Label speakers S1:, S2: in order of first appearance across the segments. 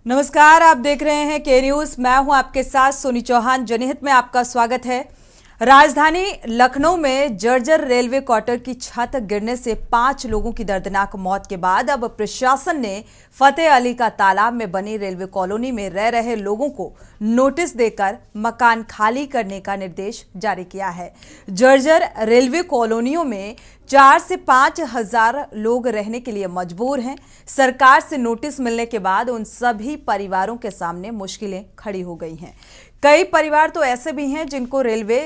S1: नमस्कार, आप देख रहे हैं के न्यूज। मैं हूं आपके साथ सोनी चौहान। जनहित में आपका स्वागत है। राजधानी लखनऊ में जर्जर रेलवे क्वार्टर की छत गिरने से 5 लोगों की दर्दनाक मौत के बाद अब प्रशासन ने फतेह अली का तालाब में बनी रेलवे कॉलोनी में रह रहे लोगों को नोटिस देकर मकान खाली करने का निर्देश जारी किया है। जर्जर रेलवे कॉलोनियों में 4 से 5 हजार लोग रहने के लिए मजबूर हैं। सरकार से नोटिस मिलने के बाद उन सभी परिवारों के सामने मुश्किलें खड़ी हो गई हैं। कई परिवार तो ऐसे भी हैं जिनको रेलवे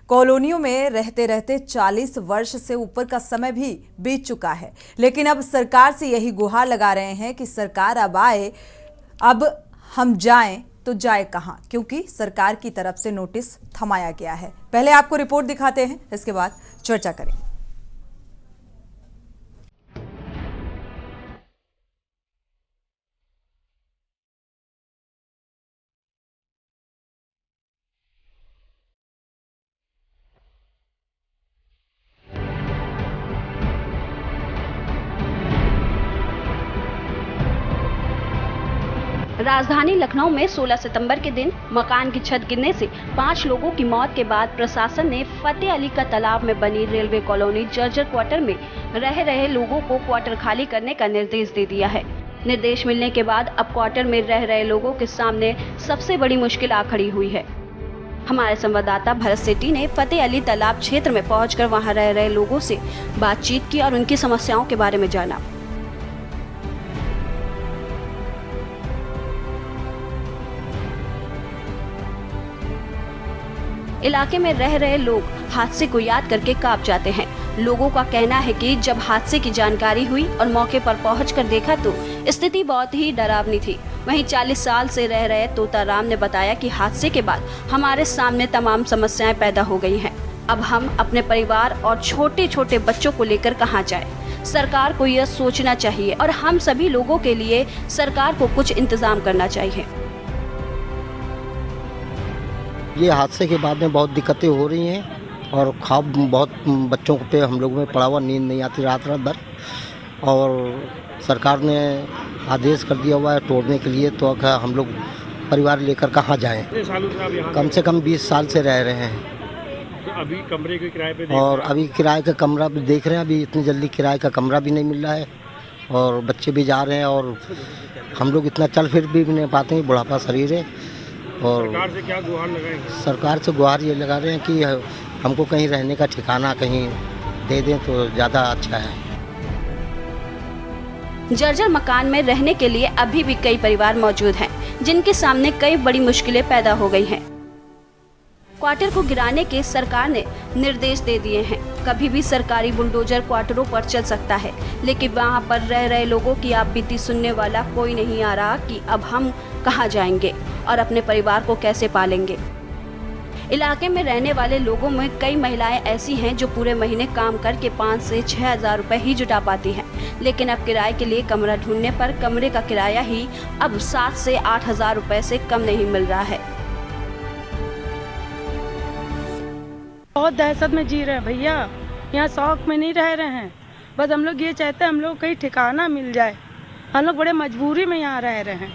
S1: कॉलोनियों में रहते रहते 40 वर्ष से ऊपर का समय भी बीत चुका है, लेकिन अब सरकार से यही गुहार लगा रहे हैं कि सरकार अब आए, अब हम जाएं तो जाए कहां, क्योंकि सरकार की तरफ से नोटिस थमाया गया है। पहले आपको रिपोर्ट दिखाते हैं, इसके बाद चर्चा करें।
S2: राजधानी लखनऊ में 16 सितंबर के दिन मकान की छत गिरने से 5 लोगों की मौत के बाद प्रशासन ने फतेह अली का तालाब में बनी रेलवे कॉलोनी जर्जर क्वार्टर में रह रहे लोगों को क्वार्टर खाली करने का निर्देश दे दिया है। निर्देश मिलने के बाद अब क्वार्टर में रह रहे लोगों के सामने सबसे बड़ी मुश्किल आ खड़ी हुई है। हमारे संवाददाता भरत सेठी ने फतेह अली तालाब क्षेत्र में पहुंचकर वहां रह रहे लोगों से बातचीत की और उनकी समस्याओं के बारे में जाना। इलाके में रह रहे लोग हादसे को याद करके कांप जाते हैं। लोगों का कहना है कि जब हादसे की जानकारी हुई और मौके पर पहुंचकर देखा तो स्थिति बहुत ही डरावनी थी। वहीं 40 साल से रह रहे तोताराम ने बताया कि हादसे के बाद हमारे सामने तमाम समस्याएं पैदा हो गई हैं। अब हम अपने परिवार और छोटे छोटे बच्चों को लेकर कहां जाएं? सरकार को यह सोचना चाहिए और हम सभी लोगों के लिए सरकार को कुछ इंतजाम करना चाहिए।
S3: ये हादसे के बाद में बहुत दिक्कतें हो रही हैं और ख्वाब बहुत बच्चों पे हम लोगों में पड़ा हुआ, नींद नहीं आती रात भर। और सरकार ने आदेश कर दिया हुआ है तोड़ने के लिए, तो हम लोग परिवार लेकर कहाँ जाएं? कम से कम 20 साल से रह रहे हैं।
S4: तो अभी कमरे के किराए पे
S3: और अभी किराए का कमरा भी देख रहे हैं। अभी इतनी जल्दी किराए का कमरा भी नहीं मिल रहा है और बच्चे भी जा रहे हैं और हम लोग इतना चल फिर भी नहीं पाते हैं, बुढ़ापा शरीर है। और
S4: सरकार से क्या गुहार लगाएंगे?
S3: सरकार से गुहार ये लगा रहे हैं कि हमको कहीं रहने का ठिकाना कहीं दे दें तो ज़्यादा अच्छा है।
S2: जर्जर मकान में रहने के लिए अभी भी कई परिवार मौजूद हैं, जिनके सामने कई बड़ी मुश्किलें पैदा हो गई हैं। क्वार्टर को गिराने के सरकार ने निर्देश दे दिए हैं। कभी भी सरकारी बुलडोजर क्वार्टरों पर चल सकता है, लेकिन वहां पर रह रहे लोगों की आपबीती सुनने वाला कोई नहीं आ रहा कि अब हम कहां जाएंगे और अपने परिवार को कैसे पालेंगे। इलाके में रहने वाले लोगों में कई महिलाएं ऐसी हैं जो पूरे महीने काम करके 5 से 6 हजार रुपए ही जुटा पाती हैं, लेकिन अब किराए के लिए कमरा ढूंढने पर कमरे का किराया ही अब 7 से 8 हजार रुपए से कम नहीं मिल रहा है।
S5: बहुत दहशत में जी रहे हैं भैया, यहाँ शौक में नहीं रह रहे हैं। बस हम लोग ये चाहते हैं हम लोग कहीं ठिकाना मिल जाए। हम लोग बड़े मजबूरी में यहाँ रह रहे हैं।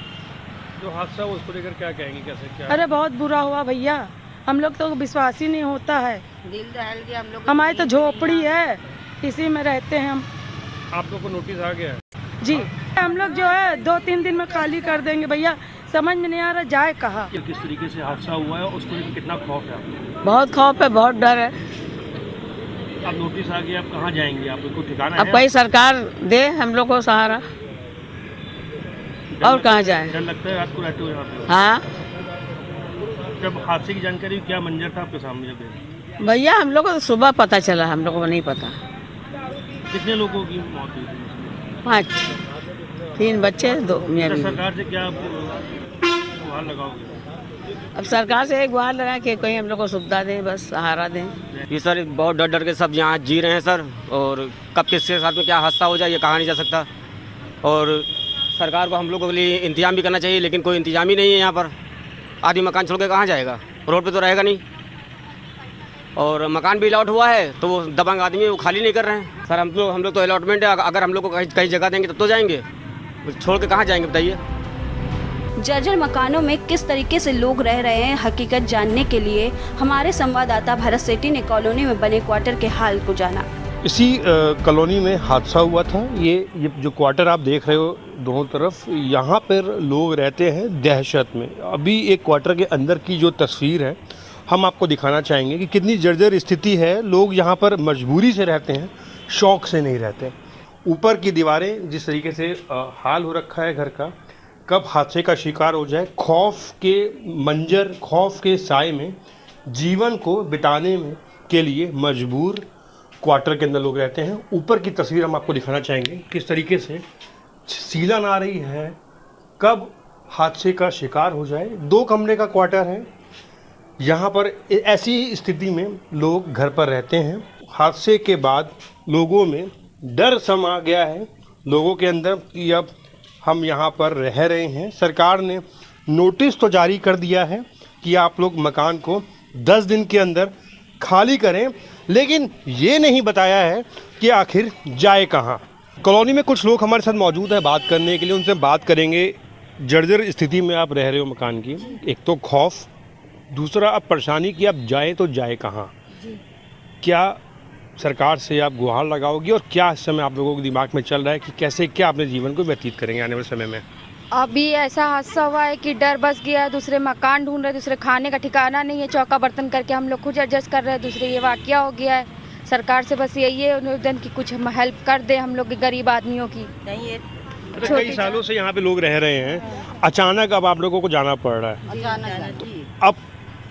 S4: जो हादसा हुआ उसको लेकर क्या कहेंगे, कैसे क्या?
S5: अरे बहुत बुरा हुआ भैया, हम लोग तो विश्वास ही नहीं होता है।
S6: दिल दहल गया हम लोग।
S5: हमारी तो झोपड़ी है, इसी में रहते हैं हम।
S4: आप लोग को नोटिस आ गया है?
S5: जी, हम लोग जो है 2-3 दिन में खाली कर देंगे भैया। समझ में नहीं आ रहा जाए कहाँ।
S4: किस तरीके से हादसा हुआ है उसको लेकर कितना खौफ है आपको?
S6: बहुत खौफ है, बहुत डर है।
S4: अब नोटिस आ गया, आप कहाँ जाएंगे? आप को ठिकाना
S6: अब
S4: है?
S6: कोई सरकार दे हम लोग को सहारा, और कहाँ जाए?
S4: डर लगता है रात को रहते हो यहाँ पे?
S6: हाँ
S4: जब हादसे की जानकारी क्या मंजर था आपके सामने? जब
S6: भैया हम लोग को तो सुबह पता चला, हम लोग को नहीं पता।
S4: कितने लोगों की मौत हुई थी?
S6: 5, 3 बच्चे 2 मियाँ बीवी।
S4: सरकार से क्या गुहार लगाओगे?
S6: अब सरकार से एक गुहार लगा कि कोई हम लोग को सुविधा दें, बस सहारा दें।
S7: ये सर बहुत डर डर के सब यहाँ जी रहे हैं सर, और कब किसके साथ में क्या हादसा हो जाए ये कहा नहीं जा सकता। और सरकार को हम लोगों के लिए इंतजाम भी करना चाहिए, लेकिन कोई इंतजाम ही नहीं है यहाँ पर। आदमी मकान छोड़ के कहाँ जाएगा? रोड पे तो रहेगा नहीं। और मकान भी अलॉट हुआ है तो वो दबंग आदमी वो खाली नहीं कर रहे हैं सर। हम लोग तो अलॉटमेंट है, अगर हम लोग को कहीं जगह देंगे तब तो जाएंगे, छोड़ के कहाँ जाएंगे बताइए।
S2: जर्जर मकानों में किस तरीके से लोग रह रहे हैं, हकीकत जानने के लिए हमारे संवाददाता भरत सेठी ने कॉलोनी में बने क्वार्टर के हाल को जाना।
S4: इसी कॉलोनी में हादसा हुआ था। ये जो क्वार्टर आप देख रहे हो दोनों तरफ, यहाँ पर लोग रहते हैं दहशत में। अभी एक क्वार्टर के अंदर की जो तस्वीर है हम आपको दिखाना चाहेंगे कि कितनी जर्जर स्थिति है। लोग यहाँ पर मजबूरी से रहते हैं, शौक से नहीं रहते। ऊपर की दीवारें जिस तरीके से हाल हो रखा है घर का, कब हादसे का शिकार हो जाए, खौफ के मंजर, खौफ के साए में जीवन को बिताने में के लिए मजबूर क्वार्टर के अंदर लोग रहते हैं। ऊपर की तस्वीर हम आपको दिखाना चाहेंगे किस तरीके से सीलन आ रही है, कब हादसे का शिकार हो जाए। 2 कमरे का क्वार्टर है, यहाँ पर ऐसी स्थिति में लोग घर पर रहते हैं। हादसे के बाद लोगों में डर समा गया है, लोगों के अंदर कि अब हम यहाँ पर रह रहे हैं। सरकार ने नोटिस तो जारी कर दिया है कि आप लोग मकान को 10 दिन के अंदर खाली करें, लेकिन ये नहीं बताया है कि आखिर जाए कहाँ। कॉलोनी में कुछ लोग हमारे साथ मौजूद हैं बात करने के लिए, उनसे बात करेंगे। जर्जर स्थिति में आप रह रहे हो मकान की, एक तो खौफ, दूसरा अब परेशानी कि आप जाए तो जाए कहाँ। क्या सरकार से आप गुहार लगाओगी और क्या इस समय आप लोगों के दिमाग में चल रहा है कि कैसे क्या अपने जीवन को व्यतीत करेंगे आने वाले समय में?
S8: अभी ऐसा हादसा हुआ है कि डर बस गया है, दूसरे मकान ढूंढ रहे, दूसरे खाने का ठिकाना नहीं है, चौका बर्तन करके हम लोग खुद एडजस्ट कर रहे हैं। दूसरे ये वाकया हो गया है। सरकार से बस यही है निवेदन की कुछ हेल्प कर दे हम लोग के गरीब आदमियों की। नहीं है
S4: कई सालों से यहाँ पे लोग रह रहे हैं, अचानक अब आप लोगों को जाना पड़ रहा है, तो अब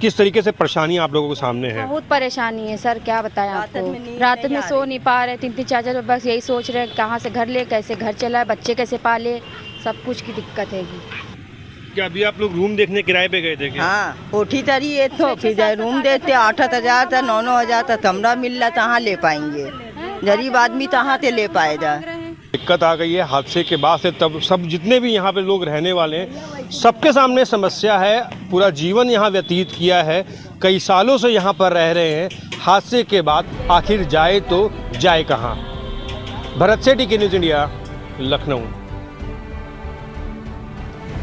S4: किस तरीके से परेशानी आप लोगों के सामने है?
S8: बहुत परेशानी है सर, क्या बताएं आपको। रात में सो नहीं पा रहे, 3-3 4-4 बस यही सोच रहे हैं कहाँ से घर ले, कैसे घर चलाए, बच्चे कैसे पाले, सब कुछ की दिक्कत है।
S4: क्या अभी आप लोग रूम देखने किराए पे गए थे क्या?
S9: हाँ, कोठी तरी है तो फिर रूम देते 8-8 हज़ार 9-9 हज़ार तक कमरा मिल रहा, कहाँ ले पाएंगे, गरीब आदमी कहाँ से ले पाएगा।
S4: दिक्कत आ गई है हादसे के बाद से, तब सब जितने भी यहाँ पे लोग रहने वाले हैं सबके सामने समस्या है। पूरा जीवन यहाँ व्यतीत किया है, कई सालों से यहाँ पर रह रहे हैं। हादसे के बाद आखिर जाए तो जाए कहाँ? भरत सेठी के न्यूज़ इंडिया, लखनऊ।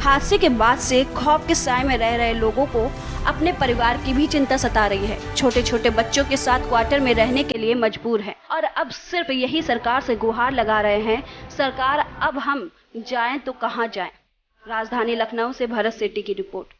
S2: हादसे के बाद से खौफ के साए में रह रहे लोगों को अपने परिवार की भी चिंता सता रही है। छोटे छोटे बच्चों के साथ क्वार्टर में रहने के लिए मजबूर हैं और अब सिर्फ यही सरकार से गुहार लगा रहे हैं, सरकार अब हम जाएं तो कहां जाएं। राजधानी लखनऊ से भरत सेठी की रिपोर्ट।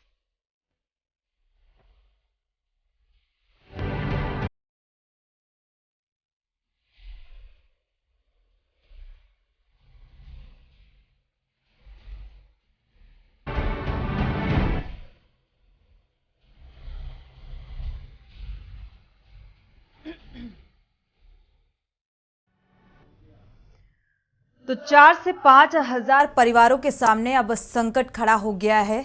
S1: तो 4 से 5 हजार परिवारों के सामने अब संकट खड़ा हो गया है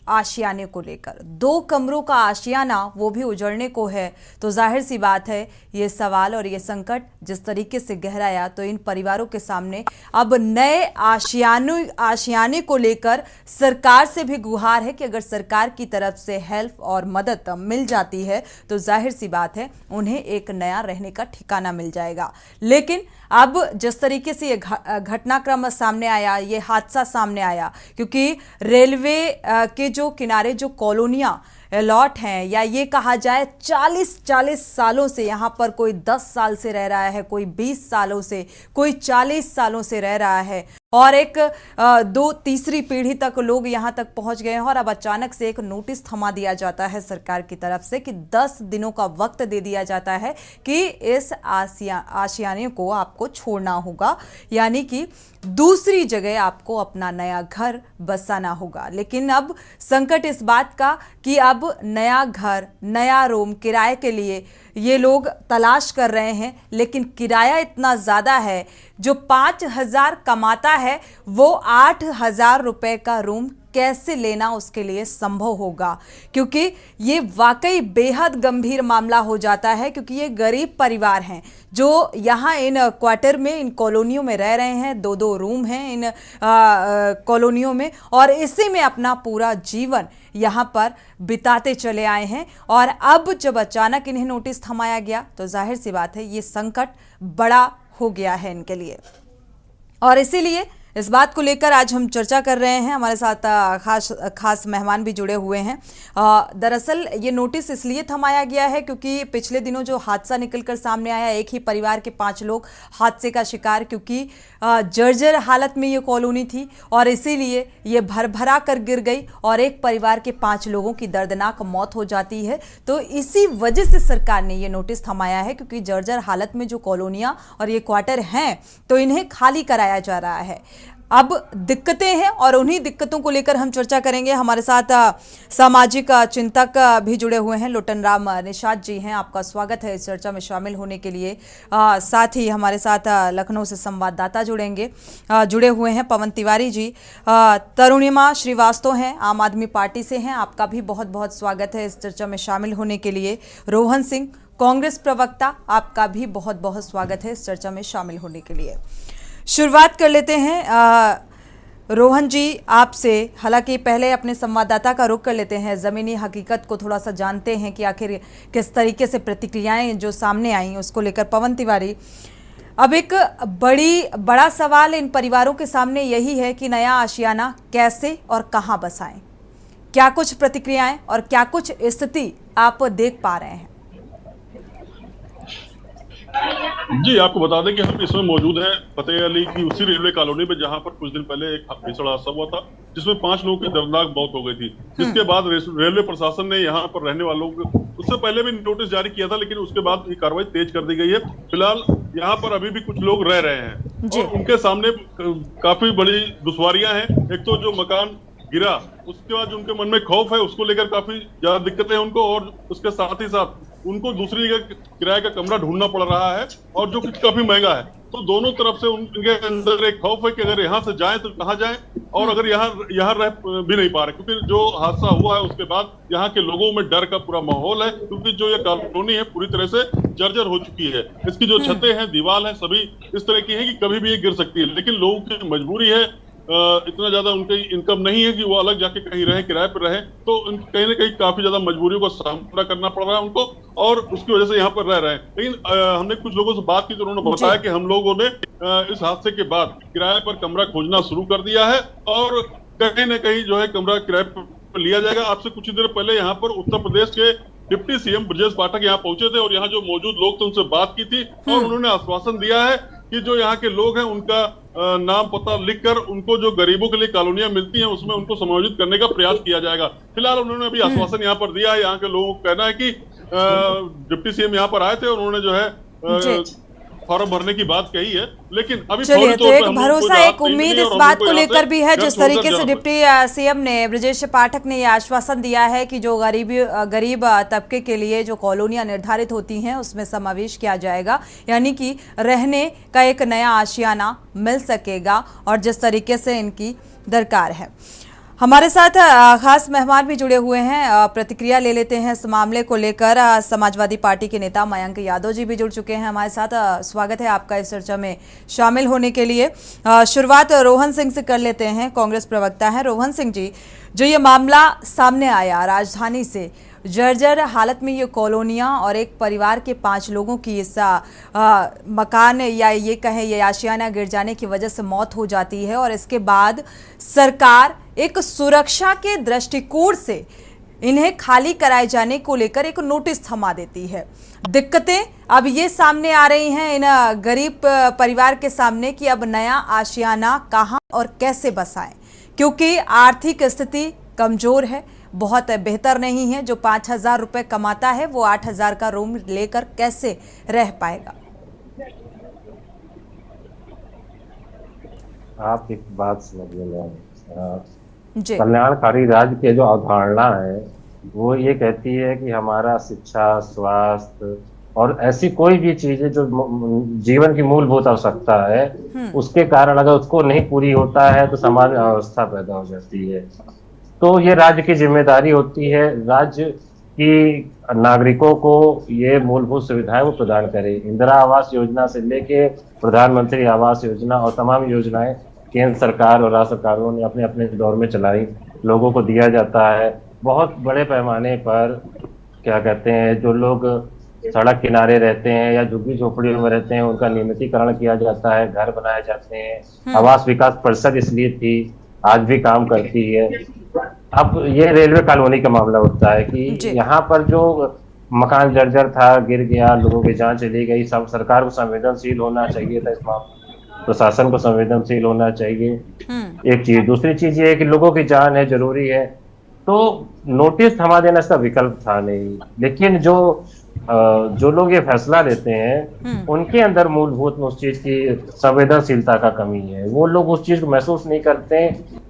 S1: आशियाने को लेकर। 2 कमरों का आशियाना वो भी उजड़ने को है, तो जाहिर सी बात है ये सवाल और ये संकट जिस तरीके से गहराया, तो इन परिवारों के सामने अब नए आशियाने को लेकर सरकार से भी गुहार है कि अगर सरकार की तरफ से हेल्प और मदद मिल जाती है तो जाहिर सी बात है उन्हें एक नया रहने का ठिकाना मिल जाएगा। लेकिन अब जिस तरीके से ये घटनाक्रम सामने आया, ये हादसा सामने आया, क्योंकि रेलवे के जो किनारे जो कॉलोनियां अलॉट हैं, या ये कहा जाए 40 सालों से यहाँ पर कोई 10 साल से रह रहा है, कोई 20 सालों से, कोई 40 सालों से रह रहा है, और एक 2 तीसरी पीढ़ी तक लोग यहाँ तक पहुँच गए हैं। और अब अचानक से एक नोटिस थमा दिया जाता है सरकार की तरफ से कि 10 दिनों का वक्त दे दिया जाता है कि इस आशियाने को आपको छोड़ना होगा, यानी कि दूसरी जगह आपको अपना नया घर बसाना होगा। लेकिन अब संकट इस बात का कि अब नया घर, नया रूम किराए के लिए ये लोग तलाश कर रहे हैं, लेकिन किराया इतना ज़्यादा है, जो 5,000 कमाता है वो 8,000 रुपए का रूम कैसे लेना उसके लिए संभव होगा, क्योंकि ये वाकई बेहद गंभीर मामला हो जाता है। क्योंकि ये गरीब परिवार हैं जो यहाँ इन क्वार्टर में, इन कॉलोनियों में रह रहे हैं, 2-2 रूम हैं इन कॉलोनियों में, और इसी में अपना पूरा जीवन यहाँ पर बिताते चले आए हैं। और अब जब अचानक इन्हें नोटिस थमाया गया तो जाहिर सी बात है ये संकट बड़ा हो गया है इनके लिए, और इसीलिए इस बात को लेकर आज हम चर्चा कर रहे हैं। हमारे साथ खास मेहमान भी जुड़े हुए हैं। दरअसल ये नोटिस इसलिए थमाया गया है क्योंकि पिछले दिनों जो हादसा निकलकर सामने आया, एक ही परिवार के 5 लोग हादसे का शिकार, क्योंकि जर्जर हालत में ये कॉलोनी थी और इसीलिए ये भरभरा कर गिर गई और एक परिवार के 5 लोगों की दर्दनाक मौत हो जाती है। तो इसी वजह से सरकार ने ये नोटिस थमाया है क्योंकि जर्जर हालत में जो कॉलोनियां और ये क्वार्टर हैं तो इन्हें खाली कराया जा रहा है। अब दिक्कतें हैं और उन्हीं दिक्कतों को लेकर हम चर्चा करेंगे। हमारे साथ सामाजिक चिंतक भी जुड़े हुए हैं, लोटनराम निषाद जी हैं, आपका स्वागत है इस चर्चा में शामिल होने के लिए। साथ ही हमारे साथ लखनऊ से संवाददाता जुड़े हुए हैं, पवन तिवारी जी। तरुणिमा श्रीवास्तव हैं, आम आदमी पार्टी से हैं, आपका भी बहुत बहुत स्वागत है इस चर्चा में शामिल होने के लिए। रोहन सिंह, कांग्रेस प्रवक्ता, आपका भी बहुत बहुत स्वागत है इस चर्चा में शामिल होने के लिए। शुरुआत कर लेते हैं रोहन जी आपसे। हालांकि पहले अपने संवाददाता का रुख कर लेते हैं, ज़मीनी हकीकत को थोड़ा सा जानते हैं कि आखिर किस तरीके से प्रतिक्रियाएं जो सामने आई उसको लेकर। पवन तिवारी, अब एक बड़ा सवाल इन परिवारों के सामने यही है कि नया आशियाना कैसे और कहां बसाएं। क्या कुछ प्रतिक्रियाएं और क्या कुछ स्थिति आप देख पा रहे हैं?
S10: जी, आपको बता दें कि हम इसमें मौजूद हैं फतेह अली की उसी रेलवे कॉलोनी में जहां पर कुछ दिन पहले एक भीषण हादसा हुआ था जिसमें 5 लोगों की दर्दनाक मौत हो गई थी। जिसके बाद रेलवे प्रशासन ने यहां पर रहने वालों को उससे पहले भी नोटिस जारी किया था, लेकिन उसके बाद ये कार्रवाई तेज कर दी गई है। फिलहाल यहाँ पर अभी भी कुछ लोग रह रहे हैं और उनके सामने काफी बड़ी दुश्वारियां हैं। एक तो जो मकान गिरा उसके बाद जो उनके मन में खौफ है उसको लेकर काफी ज्यादा दिक्कतें हैं उनको, और उसके साथ ही साथ उनको दूसरी जगह किराए का कमरा ढूंढना पड़ रहा है और जो कुछ काफी महंगा है। तो दोनों तरफ से उनके अंदर एक खौफ है कि अगर यहाँ से जाएं तो कहाँ जाएं, और अगर यहाँ रह भी नहीं पा रहे क्योंकि जो हादसा हुआ है उसके बाद यहाँ के लोगों में डर का पूरा माहौल है, क्योंकि जो ये कॉलोनी है पूरी तरह से जर्जर हो चुकी है। इसकी जो छतें हैं, दीवार है, सभी इस तरह की है कि कभी भी ये गिर सकती है। लेकिन लोगों की मजबूरी है, इतना ज्यादा उनकी इनकम नहीं है कि वो अलग जाके कहीं रहे, किराए पर रहे, तो कहीं ना कहीं काफी ज्यादा मजबूरियों का सामना करना पड़ रहा है उनको और उसकी वजह से यहाँ पर रह रहे हैं। लेकिन हमने कुछ लोगों से बात की तो उन्होंने बताया कि हम लोगों ने इस हादसे के बाद किराए पर कमरा खोजना शुरू कर दिया है और कहीं ना कहीं जो है कमरा किराए पर लिया जाएगा। आपसे कुछ ही देर पहले यहाँ पर उत्तर प्रदेश के डिप्टी सीएम ब्रजेश पाठक यहाँ पहुंचे थे और यहाँ जो मौजूद लोग थे उनसे बात की थी और उन्होंने आश्वासन दिया है कि जो यहाँ के लोग हैं उनका नाम पता लिखकर उनको जो गरीबों के लिए कॉलोनियां मिलती हैं उसमें उनको समायोजित करने का प्रयास किया जाएगा। फिलहाल उन्होंने अभी आश्वासन यहाँ पर दिया है। यहाँ के लोगों को कहना है कि डिप्टी सीएम यहाँ पर आए थे और उन्होंने जो है फॉर्म भरने की बात कही है, लेकिन अभी
S1: चलिए, तो एक भरोसा, एक उम्मीद इस बात को लेकर भी है जिस तरीके से डिप्टी सीएम ने, ब्रजेश पाठक ने यह आश्वासन दिया है कि जो गरीब तबके के लिए जो कॉलोनियां निर्धारित होती हैं उसमें समावेश किया जाएगा, यानी कि रहने का एक नया आशियाना मिल सकेगा और जिस तरीके से इनकी दरकार है। हमारे साथ खास मेहमान भी जुड़े हुए हैं, प्रतिक्रिया ले लेते हैं इस मामले को लेकर। समाजवादी पार्टी के नेता मयंक यादव जी भी जुड़ चुके हैं हमारे साथ। स्वागत है आपका इस चर्चा में शामिल होने के लिए। शुरुआत रोहन सिंह से कर लेते हैं, कांग्रेस प्रवक्ता हैं। रोहन सिंह जी, जो ये मामला सामने आया राजधानी से, जर्जर हालत में ये कॉलोनियां और एक परिवार के 5 लोगों की इस मकान या ये कहें ये आशियाना गिर जाने की वजह से मौत हो जाती है और इसके बाद सरकार एक सुरक्षा के दृष्टिकोण से इन्हें खाली कराए जाने को लेकर एक नोटिस थमा देती है। दिक्कतें अब ये सामने आ रही हैं इन गरीब परिवार के सामने कि अब नया आशियाना कहां और कैसे बसाएं, क्योंकि आर्थिक स्थिति कमजोर है, बहुत बेहतर नहीं है। जो 5,000 रुपये कमाता है वो 8,000 का रूम लेकर कैसे रह पाएगा?
S11: आप एक बात समझिए, कल्याणकारी राज्य की जो अवधारणा है वो ये कहती है कि हमारा शिक्षा, स्वास्थ्य और ऐसी कोई भी चीजें जो जीवन की मूलभूत आवश्यकता है उसके कारण अगर उसको नहीं पूरी होता है तो समाज में अवस्था पैदा हो जाती है। तो ये राज्य की जिम्मेदारी होती है, राज्य की नागरिकों को ये मूलभूत सुविधाएं वो प्रदान करे। इंदिरा आवास योजना से लेके प्रधानमंत्री आवास योजना और तमाम योजनाएं केंद्र सरकार और राज्य सरकारों ने अपने अपने दौर में चलाई, लोगों को दिया जाता है। बहुत बड़े पैमाने पर क्या कहते हैं, जो लोग सड़क किनारे रहते हैं या झुग्गी झोपड़ियों में रहते हैं, उनका नियमितीकरण किया जाता है, घर बनाए जाते हैं। आवास विकास परिषद इसलिए थी, आज भी काम करती है। अब ये रेलवे कॉलोनी का मामला होता है कि यहाँ पर जो मकान जर्जर था, गिर गया, लोगों की जान चली गई, सब सरकार को संवेदनशील होना चाहिए था, इस मामले प्रशासन को संवेदनशील होना चाहिए। एक चीज, दूसरी चीज ये है कि लोगों की जान है, जरूरी है, तो नोटिस थमा देना इसका विकल्प था नहीं। लेकिन जो लोग ये फैसला लेते हैं उनके अंदर मूलभूत उस चीज की संवेदनशीलता का कमी है। वो लोग उस चीज को महसूस नहीं करते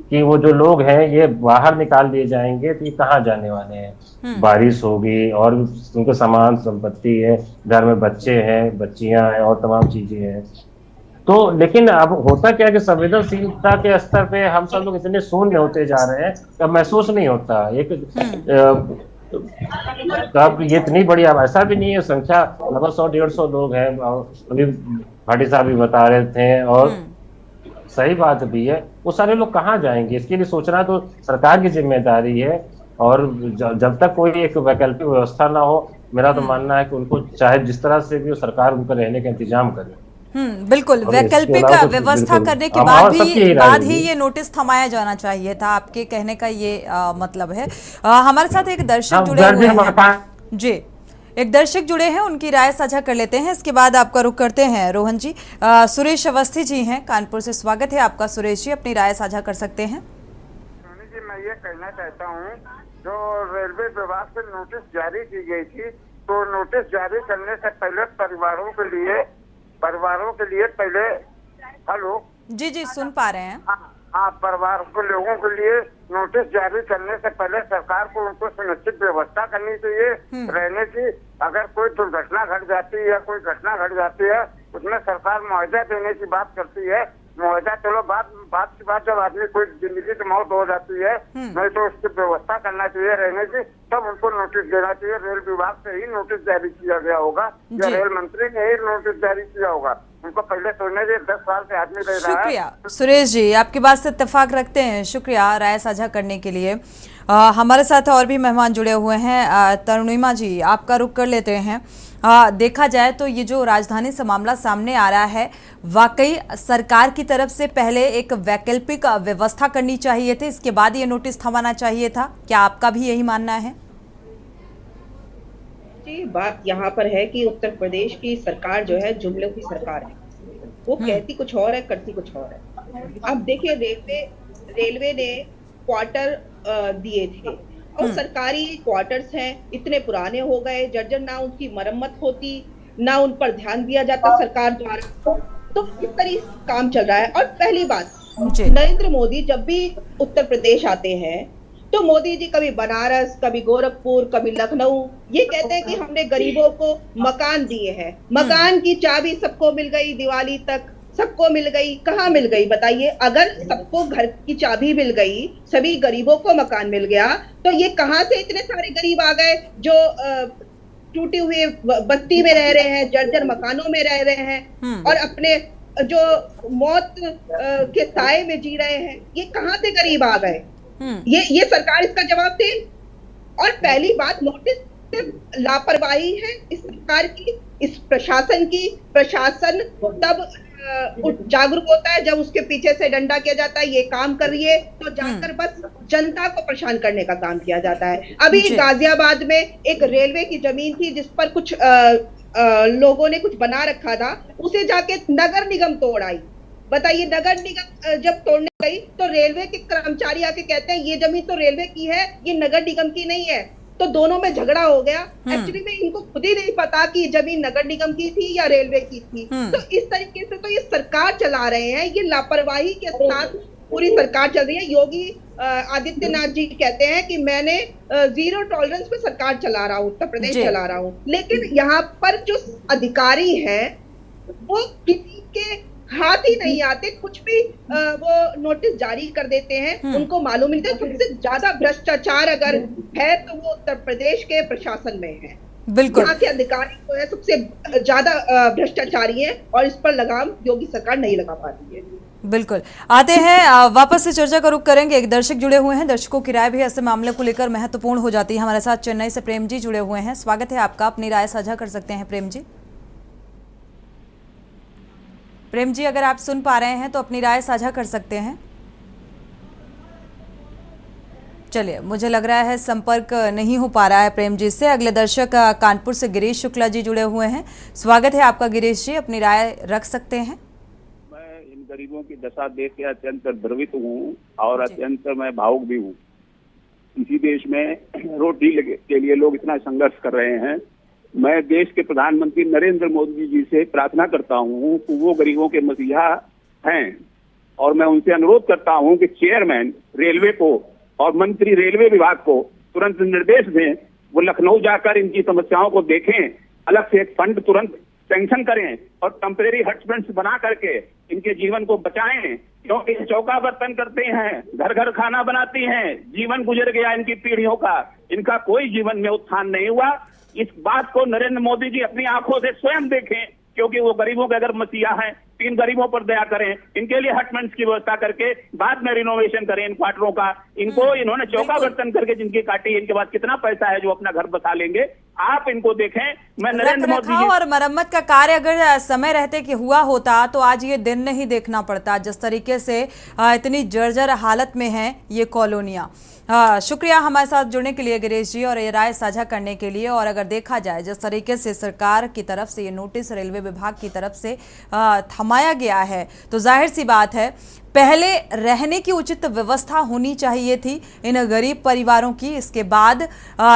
S11: कि वो जो लोग हैं ये बाहर निकाल दिए जाएंगे तो ये कहाँ जाने वाले हैं। बारिश होगी और उनके सामान संपत्ति है, घर में बच्चे हैं, बच्चियां हैं और तमाम चीजें हैं। तो लेकिन अब होता क्या है कि संवेदनशीलता के स्तर पे हम सब लोग इतने शून्य होते जा रहे हैं कि महसूस नहीं होता। अब ये इतनी बड़ी, अब ऐसा भी नहीं है, संख्या लगभग 100-150 लोग हैं, अभी भाटी साहब भी बता रहे थे, और सही बात भी है। वो सारे लोग कहाँ जाएंगे, इसके लिए सोचना तो सरकार की जिम्मेदारी है। और जब तक कोई एक वैकल्पिक व्यवस्था ना हो, मेरा तो मानना है कि उनको चाहे जिस तरह से भी सरकार उनका रहने का इंतजाम करे।
S1: बिल्कुल, वैकल्पिक व्यवस्था करने के बाद ही ये नोटिस थमाया जाना चाहिए था, आपके कहने का ये मतलब है। हमारे साथ एक दर्शक जुड़े हुए हैं जी, एक दर्शक जुड़े हैं, उनकी राय साझा कर लेते हैं, इसके बाद आपका रुख करते हैं रोहन जी। सुरेश अवस्थी जी हैं कानपुर से, स्वागत है आपका सुरेश जी, अपनी राय साझा कर सकते हैं।
S12: जी, मैं ये कहना चाहता हूँ, जो रेलवे विभाग से नोटिस जारी की गई थी, तो नोटिस जारी करने से पहले परिवारों के लिए पहले, हेलो
S1: जी जी सुन पा रहे हैं।
S12: हाँ, परिवार को, लोगों के लिए नोटिस जारी करने से पहले सरकार को उनको सुनिश्चित व्यवस्था करनी चाहिए रहने की। अगर कोई दुर्घटना घट जाती है या कोई घटना घट जाती है, उसमें सरकार मुआवजा देने की बात करती है। मुआवजा चलो बात की बात, जब आदमी कोई जिंदगी की मौत हो जाती है, नहीं तो उसकी व्यवस्था करना चाहिए रहने की, तब उनको नोटिस देना चाहिए। रेल विभाग से ही नोटिस जारी किया गया होगा या रेल मंत्री ने ही नोटिस जारी किया होगा। उनको पहले सोचने के 10 साल से आदमी रह रहा है।
S1: शुक्रिया सुरेश जी, आपकी बात से इत्तेफाक रखते हैं, शुक्रिया राय साझा करने के लिए। हमारे साथ और भी मेहमान जुड़े हुए हैं। तरुणिमा जी, आपका रुख कर लेते हैं। देखा जाए तो ये जो राजधानी से मामला सामने आ रहा है, वाकई सरकार की तरफ से पहले एक वैकल्पिक व्यवस्था करनी चाहिए थी, इसके बाद ये नोटिस थमाना चाहिए था। क्या आपका भी यही मानना है?
S13: जी, बात यहाँ पर है कि उत्तर प्रदेश की सरकार जो है जुमलों की सरकार है। वो कहती कुछ और है, करती कुछ और है। अब देखिए, रेलवे ने क्वार्टर दिए थे और सरकारी क्वार्टर्स हैं, इतने पुराने हो गए, जर्जर, ना उनकी मरम्मत होती, ना उन पर ध्यान दिया जाता सरकार द्वारा। तो किस तरह काम चल रहा है। और पहली बात, नरेंद्र मोदी जब भी उत्तर प्रदेश आते हैं तो मोदी जी कभी बनारस, कभी गोरखपुर, कभी लखनऊ, ये कहते हैं कि हमने गरीबों को मकान दिए हैं। मकान की चाबी सबको मिल गई, दिवाली तक सबको मिल गई। कहाँ मिल गई बताइए? अगर सबको घर की चाबी मिल गई, सभी गरीबों को मकान मिल गया, तो ये कहाँ से इतने सारे गरीब आ गए जो टूटे हुए बस्ती में रह रहे हैं, जर्जर मकानों में रह रहे हैं और अपने जो मौत के साए में जी रहे हैं? ये कहाँ से गरीब आ गए? ये सरकार इसका जवाब दे। और पहली बात, नोटिस से लापरवाही है इस सरकार की, इस प्रशासन की। प्रशासन तब जागरूक होता है जब उसके पीछे से डंडा किया जाता है, ये काम कर रही है, तो जाकर बस जनता को परेशान करने का काम किया जाता है। अभी गाजियाबाद में एक रेलवे की जमीन थी जिस पर कुछ लोगों ने कुछ बना रखा था, उसे जाके नगर निगम तोड़ आई। बताइए, नगर निगम जब तोड़ने गई तो रेलवे के कर्मचारी आके कहते हैं ये जमीन तो रेलवे की है, ये नगर निगम की नहीं है। तो दोनों में झगड़ा हो गया। एक्चुअली में इनको खुद ही नहीं पता कि जमीन नगर निगम की थी या रेलवे की थी। तो इस तरीके से तो ये सरकार चला रहे हैं, ये लापरवाही के साथ पूरी सरकार चल रही है। योगी आदित्यनाथ जी कहते हैं कि मैंने 0 टॉलरेंस पे सरकार चला रहा हूँ, उत्तर प्रदेश चला रहा हूँ। लेकिन यहाँ पर जो अधिकारी हैं वो किसी के हाथ ही नहीं आते, कुछ भी वो नोटिस जारी कर देते हैं, उनको मालूम नहीं था। सबसे ज्यादा भ्रष्टाचार अगर है तो वो उत्तर प्रदेश के प्रशासन में है।
S1: बिल्कुल,
S13: यहाँ के अधिकारी जो है सबसे ज्यादा भ्रष्टाचारी है और इस पर लगाम योगी सरकार नहीं लगा पाती है।
S1: बिल्कुल, आते हैं वापस से चर्चा का रुख करेंगे। एक दर्शक जुड़े हुए हैं, दर्शकों की राय भी ऐसे मामले को लेकर महत्वपूर्ण हो जाती है। हमारे साथ चेन्नई से प्रेम जी जुड़े हुए हैं, स्वागत है आपका, अपनी राय साझा कर सकते हैं प्रेम जी। प्रेम जी, अगर आप सुन पा रहे हैं तो अपनी राय साझा कर सकते हैं। चलिए, मुझे लग रहा है संपर्क नहीं हो पा रहा है प्रेम जी से। अगले दर्शक कानपुर से गिरीश शुक्ला जी जुड़े हुए हैं, स्वागत है आपका गिरीश जी, अपनी राय रख सकते हैं।
S14: गरीबों की दशा देख के अत्यंत द्रवित हूँ और अत्यंत मैं भावुक भी हूँ। इसी देश में रोटी के लिए लोग इतना संघर्ष कर रहे हैं। मैं देश के प्रधानमंत्री नरेंद्र मोदी जी से प्रार्थना करता हूँ कि वो गरीबों के मसीहा हैं और मैं उनसे अनुरोध करता हूँ कि चेयरमैन रेलवे को और मंत्री रेलवे विभाग को तुरंत निर्देश दें, वो लखनऊ जाकर इनकी समस्याओं को देखें, अलग से एक फंड तुरंत सैंक्शन करें और टेम्परेरी हटस्पॉट्स बना करके इनके जीवन को बचाएं, क्योंकि चौका बर्तन करते हैं, घर घर खाना बनाती हैं, जीवन गुजर गया इनकी पीढ़ियों का, इनका कोई जीवन में उत्थान नहीं हुआ। इस बात को नरेंद्र मोदी जी अपनी आंखों से स्वयं देखें, क्योंकि वो गरीबों के अगर मसीहा हैं, इन गरीबों पर दया करें, इनके लिए हटमेंट्स की व्यवस्था करके बाद में रिनोवेशन करें इन क्वार्टरों का। इनको इन्होंने चौका बर्तन करके जिनकी काटी, इनके पास कितना पैसा है जो अपना घर बसा लेंगे, आप इनको देखें। मैं नरेंद्र मोदी जी
S1: और मरम्मत का कार्य अगर समय रहते कि हुआ होता तो आज ये दिन नहीं देखना पड़ता, जिस तरीके से इतनी जर्जर हालत में है ये कॉलोनियां। शुक्रिया हमारे साथ जुड़ने के लिए गिरीश जी और ये राय साझा करने के लिए। और अगर देखा जाए जिस तरीके से सरकार की तरफ से ये नोटिस रेलवे विभाग की तरफ से थमाया गया है, तो जाहिर सी बात है पहले रहने की उचित व्यवस्था होनी चाहिए थी इन गरीब परिवारों की, इसके बाद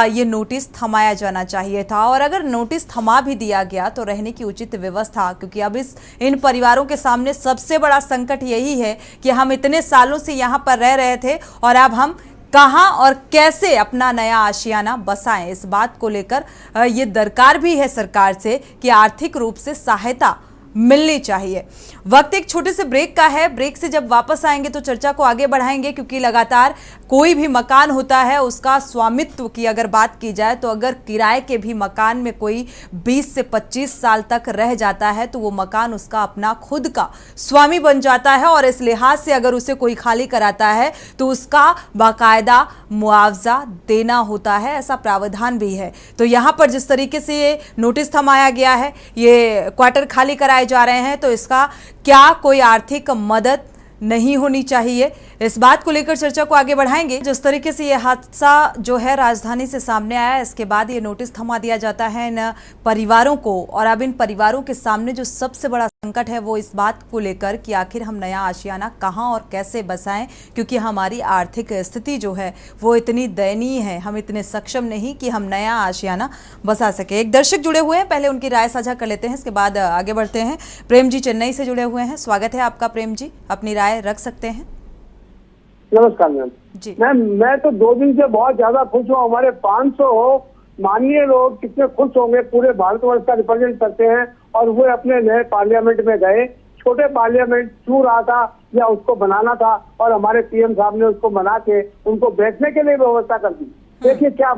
S1: ये नोटिस थमाया जाना चाहिए था। और अगर नोटिस थमा भी दिया गया तो रहने की उचित व्यवस्था, क्योंकि अब इन परिवारों के सामने सबसे बड़ा संकट यही है कि हम इतने सालों से यहाँ पर रह रहे थे और अब हम कहां और कैसे अपना नया आशियाना बसाएं। इस बात को लेकर ये दरकार भी है सरकार से कि आर्थिक रूप से सहायता मिलनी चाहिए। वक्त एक छोटे से ब्रेक का है, ब्रेक से जब वापस आएंगे तो चर्चा को आगे बढ़ाएंगे, क्योंकि लगातार कोई भी मकान होता है उसका स्वामित्व की अगर बात की जाए तो अगर किराए के भी मकान में कोई 20 से 25 साल तक रह जाता है तो वो मकान उसका अपना खुद का स्वामी बन जाता है और इस लिहाज से अगर उसे कोई खाली कराता है तो उसका बाकायदा मुआवजा देना होता है, ऐसा प्रावधान भी है। तो यहाँ पर जिस तरीके से ये नोटिस थमाया गया है, ये क्वार्टर खाली कराए जा रहे हैं, तो इसका क्या कोई आर्थिक मदद नहीं होनी चाहिए, इस बात को लेकर चर्चा को आगे बढ़ाएंगे। जिस तरीके से ये हादसा जो है राजधानी से सामने आया, इसके बाद ये नोटिस थमा दिया जाता है इन परिवारों को, और अब इन परिवारों के सामने जो सबसे बड़ा संकट है वो इस बात को लेकर कि आखिर हम नया आशियाना कहां और कैसे बसाएं, क्योंकि हमारी आर्थिक स्थिति जो है वो इतनी दयनीय है, हम इतने सक्षम नहीं कि हम नया आशियाना बसा सके। एक दर्शक जुड़े हुए हैं, पहले उनकी राय साझा कर लेते हैं, इसके बाद आगे बढ़ते हैं। प्रेम जी चेन्नई से जुड़े हुए हैं, स्वागत है आपका प्रेम जी, अपनी राय रख सकते हैं।
S15: नमस्कार मैम जी। मैम मैं तो 2 दिन से बहुत ज्यादा खुश हूँ। हमारे 500 माननीय लोग कितने खुश होंगे, पूरे भारतवर्ष का रिप्रेजेंट करते हैं और वो अपने नए पार्लियामेंट में गए। छोटे पार्लियामेंट छू रहा था या उसको बनाना था और हमारे पीएम साहब ने उसको बना के उनको बैठने के लिए व्यवस्था कर दी। देखिए क्या,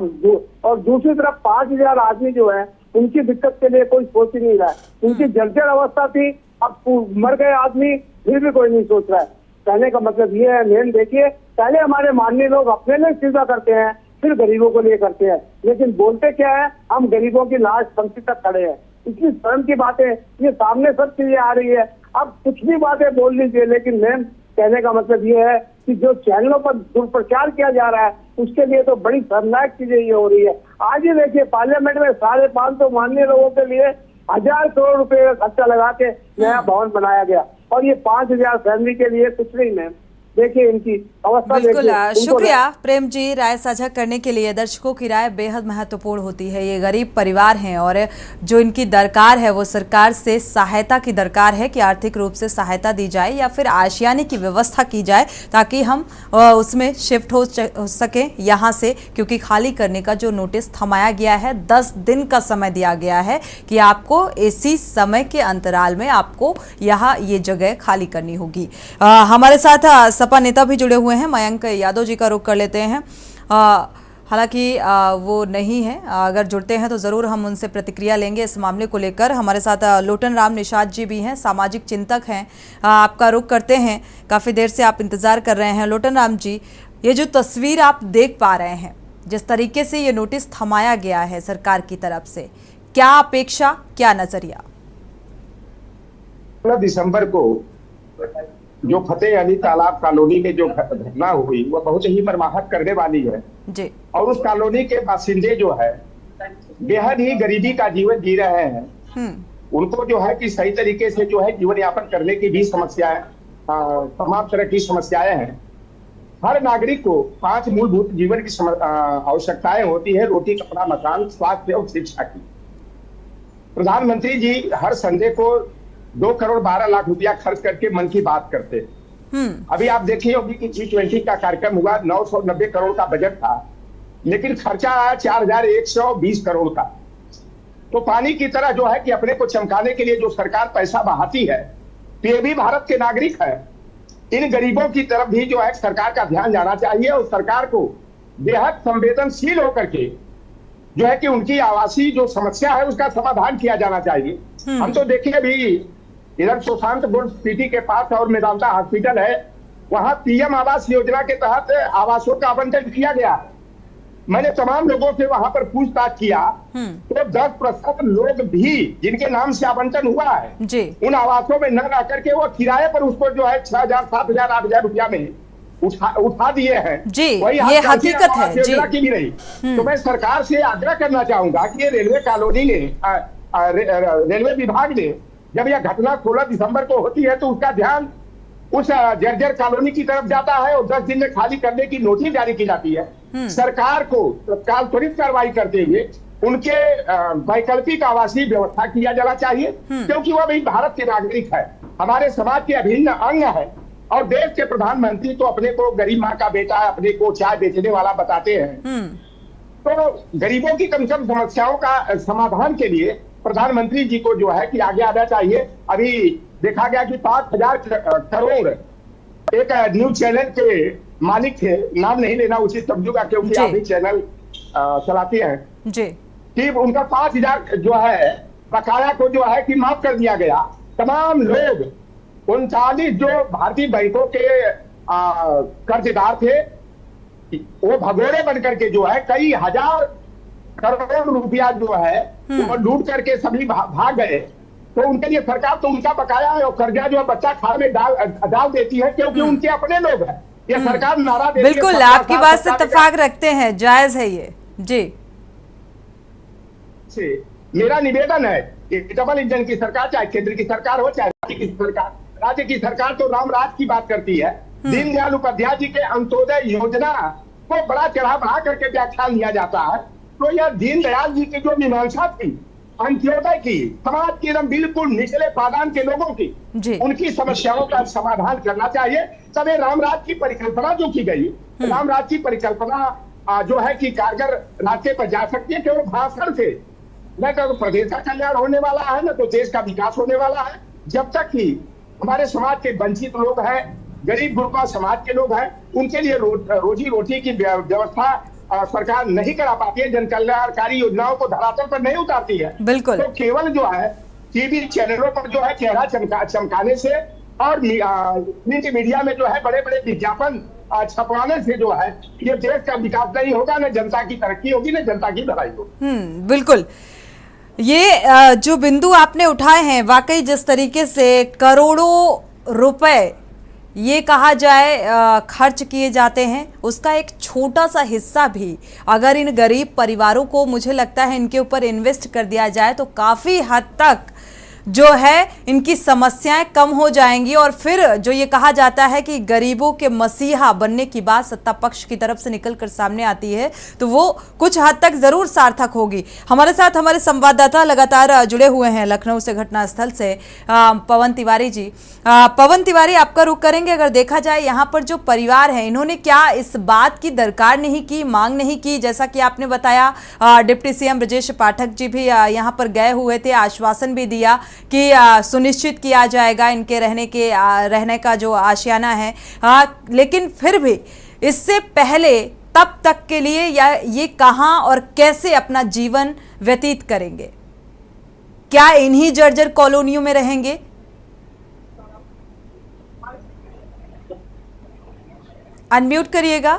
S15: और दूसरी तरफ 5000 आदमी जो है उनकी दिक्कत के लिए कोई सोच ही नहीं रहा है। उनकी जर्जर अवस्था थी, अब मर गए आदमी फिर भी कोई नहीं सोच रहा है। कहने का मतलब ये है, मेन देखिए पहले हमारे माननीय लोग अपने लिए सीधा करते हैं, फिर गरीबों को लिए करते हैं, लेकिन बोलते क्या है, हम गरीबों की लाश पंक्ति तक खड़े हैं। इतनी शर्म की बातें, ये सामने सब चीजें आ रही है, अब कुछ भी बातें बोल लीजिए, लेकिन मैम कहने का मतलब ये है कि जो चैनलों पर दुष्प्रचार किया जा रहा है उसके लिए तो बड़ी शर्मनाक चीजें ये हो रही है। आज ही देखिए पार्लियामेंट में 550 माननीय लोगों के लिए 1000 करोड़ रुपए का खर्चा लगा के नया भवन बनाया गया और ये 5000 फैमिली के लिए कुछ नहीं मैम। देखिए इनकी अवस्था।
S1: बिल्कुल, शुक्रिया प्रेम जी राय साझा करने के लिए। दर्शकों की राय बेहद महत्वपूर्ण होती है। ये गरीब परिवार हैं और जो इनकी दरकार है वो सरकार से सहायता की दरकार है कि आर्थिक रूप से सहायता दी जाए या फिर आशियाने की व्यवस्था की जाए ताकि हम उसमें शिफ्ट हो सके यहाँ से, क्योंकि खाली करने का जो नोटिस थमाया गया है 10 दिन का समय दिया गया है कि आपको इसी समय के अंतराल में आपको यहाँ ये जगह खाली करनी होगी। हमारे साथ सपा नेता भी जुड़े हुए हैं, मयंक यादव जी का रुख कर लेते हैं। हालांकि वो नहीं है। अगर जुड़ते हैं तो ज़रूर हम उनसे प्रतिक्रिया लेंगे इस मामले को लेकर। हमारे साथ लोटन राम निषाद जी भी हैं, सामाजिक चिंतक हैं। आपका रुख करते हैं, काफ़ी देर से आप इंतज़ार कर रहे हैं। लोटन राम जी, ये जो तस्वीर आप देख पा रहे हैं, जिस तरीके से ये नोटिस थमाया गया है सरकार की तरफ से, क्या अपेक्षा, क्या नज़रिया?
S16: 16 दिसंबर को जो फतेह अली तालाब कॉलोनी में जो घटना हुई वो बहुत ही मर्माहत करने वाली है
S1: जी।
S16: और उस कॉलोनी के बासिंदे जो है बेहद ही गरीबी का जीवन जी रहे हैं। उनको जो है कि सही तरीके से जो है जीवन यापन करने की भी समस्याएं, तमाम तरह की समस्याएं हैं। हर नागरिक को 5 मूलभूत जीवन की आवश्यकताएं होती है: रोटी, कपड़ा, मकान, स्वास्थ्य और शिक्षा की। प्रधानमंत्री जी हर संडे को 2 करोड़ 12 लाख रुपया खर्च करके मन की बात करते। अभी आप देखिए होगी कि G20 का कार्यक्रम हुआ, 990 करोड़ का बजट था, लेकिन खर्चा आया 4120 करोड़ का। तो पानी की तरह जो है कि अपने को चमकाने के लिए जो सरकार पैसा बहाती है, तो ये भी भारत के नागरिक है। इन गरीबों की तरफ भी जो है सरकार का ध्यान जाना चाहिए और सरकार को बेहद संवेदनशील होकर के जो है कि उनकी आवासीय जो समस्या है उसका समाधान किया जाना चाहिए। हम तो देखिए अभी इधर सुशांत बुर्ज सिटी के पास और मेदांता हॉस्पिटल है, वहां पीएम आवास योजना के तहत आवासों का आवंटन किया गया। मैंने तमाम लोगों से वहां पर पूछताछ किया तो 10% लोग भी जिनके नाम से आवंटन हुआ है
S1: जी,
S16: उन आवासों में न रह करके वो किराए पर उसको जो है 6,000, 7,000, 8,000 रुपया में उठा दिए हैं
S1: जी।
S16: वही
S1: ये हकीकत है जी।
S16: की भी रही। तो मैं सरकार से आग्रह करना चाहूंगा कि ये रेलवे कॉलोनी ने रेलवे विभाग ने जब यह घटना 16 दिसंबर को होती है तो उसका ध्यान उस जर्जर कॉलोनी की तरफ जाता है और 10 दिन में खाली करने की नोटिस जारी की जाती है। सरकार को तत्काल त्वरित कार्रवाई करते हुए उनके वैकल्पिक आवासीय व्यवस्था किया जाना चाहिए, क्योंकि वह भी भारत के नागरिक है, हमारे समाज के अभिन्न अंग है। और देश के प्रधानमंत्री तो अपने को गरीब माँ का बेटा, अपने को चाय बेचने वाला बताते हैं। तो गरीबों की कम से कम समस्याओं का समाधान के लिए प्रधानमंत्री जी को जो है कि आगे आना चाहिए। अभी देखा गया कि 5,000 करोड़ एक न्यूज चैनल के मालिक थे, नाम नहीं लेना उचित समझूंगा क्योंकि आप भी चैनल चलाते हैं
S1: जी,
S16: कि उनका 5,000 जो है बकाया को जो है कि माफ कर दिया गया। तमाम लोग 39 जो भारतीय बैंकों के कर्जदार थे वो भगोड़े बन करके जो है कई हजार करोड़ रुपया जो है वो लूट करके सभी भाग गए। तो उनके लिए सरकार तो उनका बकाया है और कर्जा जो है बच्चा खाने में डाल देती है क्योंकि उनके अपने लोग हैं। ये सरकार नारा देती है।
S1: बिल्कुल आपकी बात से इत्तेफाक रखते हैं, जायज है ये जी।
S16: मेरा निवेदन है कि डबल इंजन की सरकार, चाहे केंद्र की सरकार हो चाहे राज्य की सरकार, राज्य की सरकार तो रामराज की बात करती है। दीनदयाल उपाध्याय जी के अंत्योदय योजना को बड़ा बढ़ा करके व्याख्यान दिया जाता है। तो यह दीनदयाल जी की जो मीमांसा थी अंत्योदय की, समाज के एकदम बिल्कुल निचले पादान के लोगों की, उनकी समस्याओं का समाधान करना चाहिए। तब ये रामराज की परिकल्पना जो की गई, रामराज की परिकल्पना जो है कि कारगर रास्ते पर जा सकती है। केवल भाषण से न तो प्रदेश का कल्याण होने वाला है न तो देश का विकास होने वाला है। जब तक कि हमारे समाज के वंचित लोग हैं, गरीब गुरबा समाज के लोग हैं, उनके लिए रोजी रोटी की व्यवस्था सरकार नहीं करा पाती है, जन कल्याणकारी योजनाओं को धरातल पर नहीं उतारती है।
S1: बिल्कुल।
S16: तो केवल जो है टीवी चैनलों पर जो है चेहरा चमकाने से और प्रिंट मीडिया में जो है बड़े बड़े विज्ञापन छपवाने से जो है ये देश का विकास नहीं होगा, न जनता की तरक्की होगी, न जनता की भलाई होगी।
S1: बिल्कुल। ये जो बिंदु आपने उठाए हैं, वाकई जिस तरीके से करोड़ों रुपए ये कहा जाए खर्च किए जाते हैं, उसका एक छोटा सा हिस्सा भी अगर इन गरीब परिवारों को, मुझे लगता है, इनके ऊपर इन्वेस्ट कर दिया जाए तो काफ़ी हद तक जो है इनकी समस्याएं कम हो जाएंगी। और फिर जो ये कहा जाता है कि गरीबों के मसीहा बनने की बात सत्ता पक्ष की तरफ से निकलकर सामने आती है, तो वो कुछ हद तक जरूर सार्थक होगी। हमारे साथ हमारे संवाददाता लगातार जुड़े हुए हैं लखनऊ से, घटनास्थल से, पवन तिवारी जी। पवन तिवारी, आपका रुख करेंगे। अगर देखा जाए यहाँ पर जो परिवार है, इन्होंने क्या इस बात की दरकार नहीं की, मांग नहीं की? जैसा कि आपने बताया, डिप्टी सीएम ब्रजेश पाठक जी भी यहाँ पर गए हुए थे, आश्वासन भी दिया कि सुनिश्चित किया जाएगा इनके रहने का जो आशियाना है। लेकिन फिर भी इससे पहले तब तक के लिए, या ये कहां और कैसे अपना जीवन व्यतीत करेंगे? क्या इन्हीं जर्जर कॉलोनियों में रहेंगे? अनम्यूट करिएगा।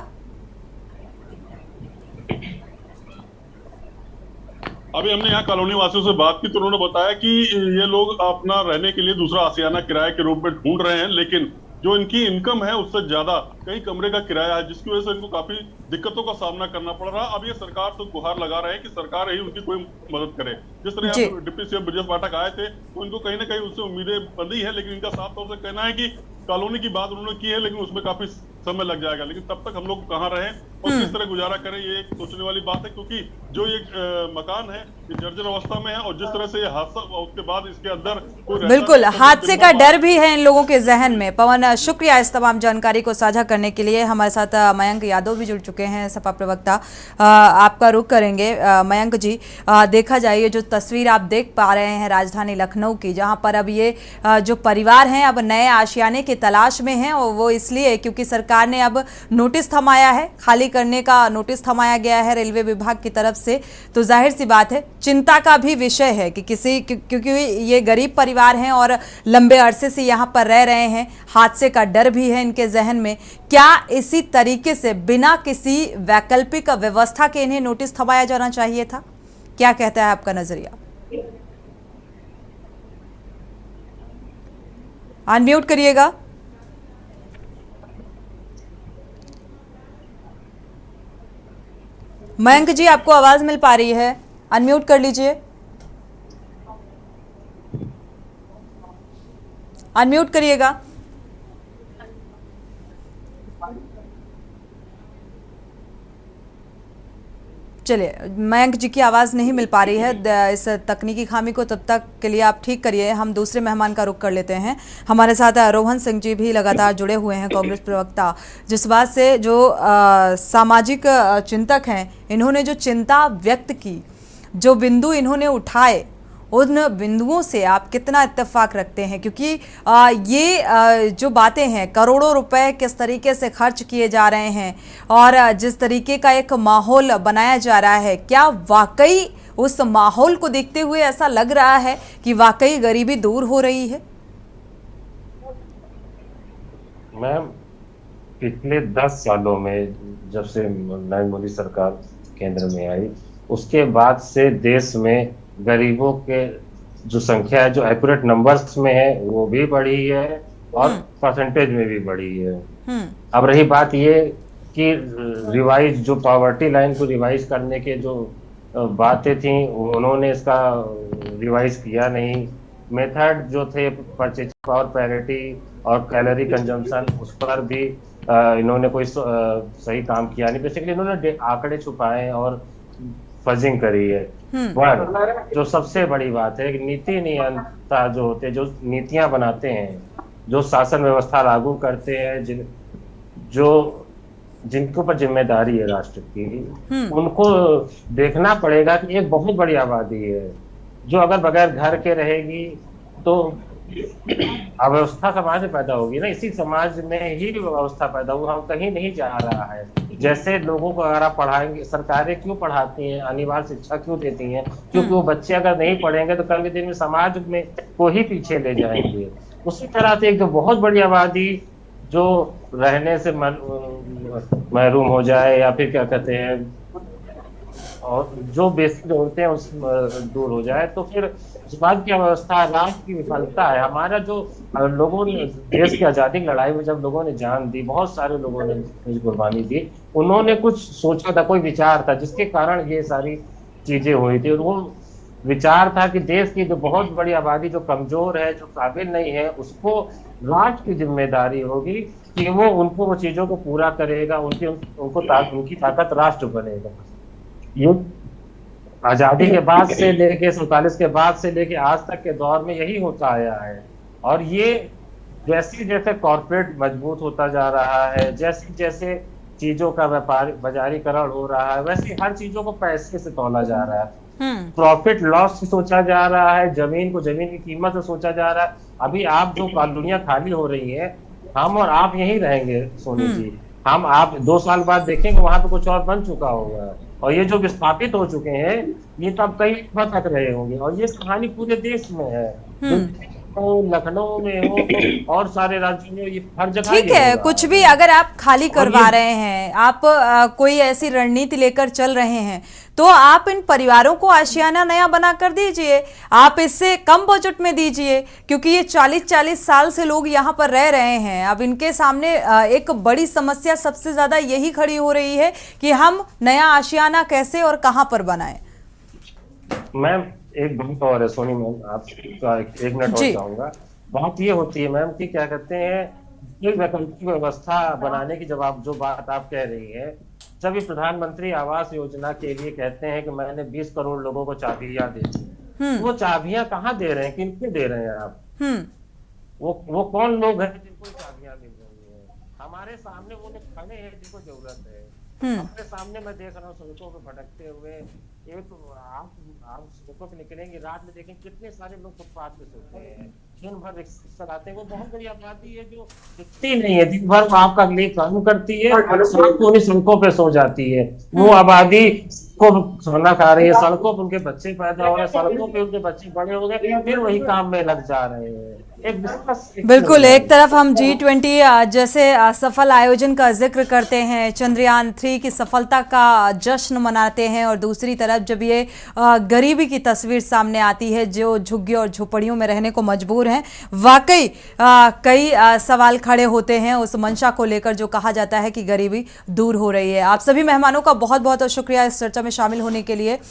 S10: अभी हमने यहाँ कॉलोनी वासियों से बात की तो उन्होंने बताया कि ये लोग अपना रहने के लिए दूसरा आशियाना किराए के रूप में ढूंढ रहे हैं, लेकिन जो इनकी इनकम है उससे ज्यादा कई कमरे का किराया है, जिसकी वजह से इनको काफी दिक्कतों का सामना करना पड़ रहा है। अब ये सरकार तो गुहार लगा रहे हैं कि सरकार ही उनकी कोई मदद करे। जिस तरह डिप्टी सीएम ब्रजेश पाठक आए थे तो इनको कहीं ना कहीं उससे उम्मीदें बंधी है, लेकिन इनका साफ तौर से कहना है कि कॉलोनी की बात उन्होंने की है, लेकिन उसमें काफी समय लग जाएगा। लेकिन तब तक हम लोग कहाँ रहें और किस तरह गुजारा करें, ये एक सोचने वाली बात है, क्योंकि जो ये मकान है ये जर्जर अवस्था में है और जिस तरह से ये हादसा उसके बाद इसके अंदर कोई
S1: बिल्कुल हादसे का डर भी है इन लोगों के जहन में। पवन, शुक्रिया इस तमाम जानकारी को साझा करने के लिए। हमारे साथ मयंक यादव भी जुड़ चुके हैं, सपा प्रवक्ता। आपका रुख करेंगे मयंक जी। देखा जाए, ये जो तस्वीर आप देख पा रहे हैं राजधानी लखनऊ की, जहां पर अब ये जो परिवार हैं अब नए आशियाने की तलाश में हैं, और वो इसलिए क्योंकि सरकार ने अब नोटिस थमाया है, खाली करने का नोटिस थमाया गया है रेलवे विभाग की तरफ से। तो जाहिर सी बात है चिंता का भी विषय है कि क्योंकि ये गरीब परिवार हैं और लंबे अरसे से यहाँ पर रह रहे हैं, हादसे का डर भी है इनके जहन में। क्या इसी तरीके से बिना किसी वैकल्पिक व्यवस्था के इन्हें नोटिस थमाया जाना चाहिए था? क्या कहता है आपका नजरिया? अनम्यूट करिएगा। मयंक जी, आपको आवाज मिल पा रही है? अनम्यूट कर लीजिए। अनम्यूट करिएगा। चलिए, मयंक जी की आवाज़ नहीं मिल पा रही है। इस तकनीकी खामी को तब तक के लिए आप ठीक करिए, हम दूसरे मेहमान का रुख कर लेते हैं। हमारे साथ रोहन सिंह जी भी लगातार जुड़े हुए हैं, कांग्रेस प्रवक्ता। जिस बात से जो सामाजिक चिंतक हैं, इन्होंने जो चिंता व्यक्त की, जो बिंदु इन्होंने उठाए, उन बिंदुओं से आप कितना इत्तेफाक रखते हैं? क्योंकि ये जो बातें हैं, करोड़ों रुपए किस तरीके से खर्च किए जा रहे हैं और जिस तरीके का एक माहौल बनाया जा रहा है, क्या वाकई उस माहौल को देखते हुए ऐसा लग रहा है कि वाकई गरीबी दूर हो रही है?
S11: मैम, पिछले 10 सालों में जब से नरेंद्र मोदी सरकार केंद्र में आई, उसके बाद से देश में गरीबों के जो संख्या है, जो एक्यूरेट नंबर्स में है, वो भी बढ़ी है और परसेंटेज में भी बढ़ी है। अब रही बात ये कि रिवाइज, जो पॉवर्टी लाइन को रिवाइज करने के जो बातें थी, उन्होंने इसका रिवाइज किया नहीं। मेथड जो थे परचेज पावर पैरिटी और कैलोरी कंजम्पशन, उस पर भी इन्होंने कोई सही काम किया नहीं। बेसिकली इन्होंने आंकड़े छुपाए और फजिंग करी है। पर जो सबसे बड़ी बात है कि नीति नियंता जो होते हैं, जो नीतियां बनाते हैं, जो शासन व्यवस्था लागू करते हैं, जिनके ऊपर जिम्मेदारी है राष्ट्र की, उनको देखना पड़ेगा कि एक बहुत बड़ी आबादी है जो अगर बगैर घर के रहेगी तो अव्यवस्था समाज में पैदा होगी ना। इसी समाज में ही व्यवस्था पैदा हुआ, हम कहीं नहीं जा रहा है। जैसे लोगों को अगर आप पढ़ाएंगे, सरकारें क्यों पढ़ाती हैं, अनिवार्य शिक्षा क्यों देती हैं? क्योंकि वो बच्चे अगर नहीं पढ़ेंगे तो कल के दिन में समाज में को ही पीछे ले जाएंगे। उसी तरह से एक जो बहुत बड़ी आबादी जो रहने से महरूम हो जाए, या फिर क्या कहते हैं, और जो बेसिक जरूरतें उस दूर हो जाए, तो फिर समाज की अवस्था, राष्ट्र की विफलता है। हमारा जो लोगों ने देश की आजादी की लड़ाई में जब लोगों ने जान दी, बहुत सारे लोगों ने कुर्बानी दी, उन्होंने कुछ सोचा था, कोई विचार था जिसके कारण ये सारी चीजें हुई थी। और वो विचार था कि देश की जो बहुत बड़ी आबादी जो कमजोर है, जो काबिल नहीं है, उसको राष्ट्र की जिम्मेदारी होगी कि वो उनको वो चीजों को पूरा करेगा, उनकी ताकत राष्ट्र बनेगा। ये आजादी के बाद से लेके 47 के बाद से लेके आज तक के दौर में यही होता आया है। और ये जैसे जैसे कॉर्पोरेट मजबूत होता जा रहा है, जैसे जैसे चीजों का बाजारीकरण हो रहा है, वैसे हर चीजों को पैसे से तौला जा रहा है। प्रॉफिट लॉस से सोचा जा रहा है, जमीन को जमीन की कीमत से सोचा जा रहा है। अभी आप जो कॉलोनियां खाली हो रही है, हम और आप यहीं रहेंगे सोनी जी, हम आप 2 साल बाद देखेंगे वहां पे कुछ और बन चुका होगा, और ये जो विस्थापित हो चुके हैं ये तो अब कई भटक रहे होंगे, और ये कहानी पूरे देश में है, लखनऊ में हो और सारे राज्यों में, ये हर जगह।
S1: ठीक है, कुछ भी अगर आप खाली करवा रहे हैं, आप कोई ऐसी रणनीति लेकर चल रहे हैं, तो आप इन परिवारों को आशियाना नया बना कर दीजिए, आप इससे कम बजट में दीजिए, क्योंकि ये 40-40 साल से लोग यहाँ पर रह रहे हैं। अब इनके सामने एक बड़ी समस्या सबसे ज्यादा यही खड़ी हो रही है कि हम नया आशियाना कैसे और कहाँ पर बनाएं।
S11: मैम एक बात और है, सोनी मैम आपका 1 मिनट और चाहूंगा। बात ये होती है मैम कि क्या कहते हैं, एक वैकल्पिक व्यवस्था बनाने की जब आप जो बात आप कह रही है, जब ये प्रधानमंत्री आवास योजना के लिए कहते हैं कि मैंने 20 करोड़ लोगों को चाबियां दे दी, वो चाबियां कहाँ दे रहे हैं, किनको दे रहे हैं आप? वो कौन लोग हैं जिनको चाबियां मिल रही है? हमारे सामने वो लोग खड़े हैं जिनको जरूरत है, अपने सामने मैं देख रहा हूँ सड़कों पे भटकते हुए। एक आप सड़कों पे निकलेंगे रात में, देखें कितने सारे लोग फुटपाथ पे सोते हैं, दिन भर रिक्शा चलाते हैं। वो बहुत बड़ी आबादी है जो दिखती नहीं है, दिन भर आपका लिए काम करती है, शाम को उन्हीं सड़कों पे सो जाती है। वो आबादी को खाना खा रही है, सड़कों पे उनके बच्चे पैदा हो रहे हैं, सड़कों पे उनके बच्चे बड़े हो गए, फिर वही काम में लग जा रहे हैं।
S1: बिल्कुल, एक तरफ हम G20 जैसे सफल आयोजन का जिक्र करते हैं, चंद्रयान 3 की सफलता का जश्न मनाते हैं, और दूसरी तरफ जब ये गरीबी की तस्वीर सामने आती है, जो झुग्गियों और झोपड़ियों में रहने को मजबूर हैं, वाकई कई सवाल खड़े होते हैं उस मंशा को लेकर जो कहा जाता है कि गरीबी दूर हो रही है। आप सभी मेहमानों का बहुत बहुत शुक्रिया इस चर्चा में शामिल होने के लिए।